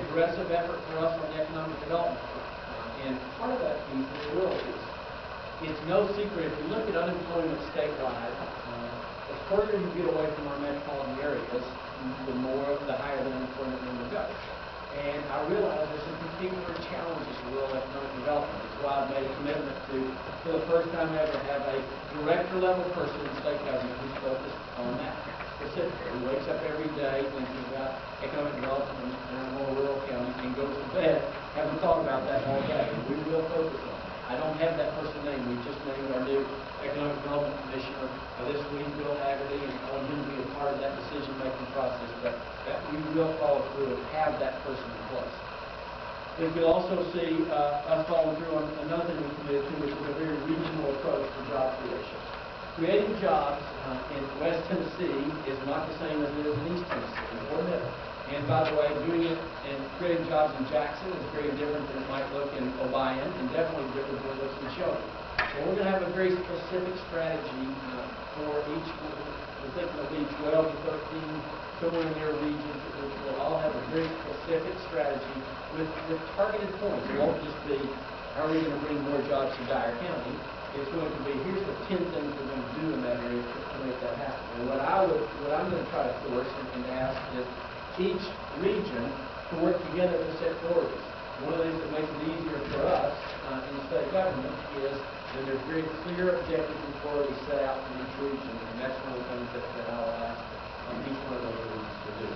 aggressive effort for us on the economic development. And part of that piece is it's no secret, if you look at unemployment statewide, the further you get away from our metropolitan areas, the higher the unemployment number goes. And I realize there's some particular challenges to rural economic development. That's why I've made a commitment to, for the first time ever, have a director-level person in state government who's focused on that specifically. Who wakes up every day thinking about economic development in our more rural county and goes to bed having thought about that all day. We will focus on it. I don't have that person named. We just named our new economic development commissioner this week, Bill Haslam, and I want him to be a part of that decision-making process. But we will follow through and have that person in place. I think you'll also see us following through on another thing we committed to, which is a very regional approach to job creation. Creating jobs in West Tennessee is not the same as it is in East Tennessee or Middle. And by the way, doing it and creating jobs in Jackson is very different than it might look in Obion, and definitely different than it looks in Shelby. So we're going to have a very specific strategy for each. We're thinking it'll be 12 to 13, somewhere in their regions, which will all have a very specific strategy with targeted points. It won't just be, how are we going to bring more jobs to Dyer County? It's going to be, here's the 10 things we're going to do in that area to make that happen. And what I'm going to try to force and ask is each region to work together to set priorities. One of the things that makes it easier for us in the state government is that there's very clear objectives and priorities set out for each region, and that's one of the things that I'll ask each one of those regions to do.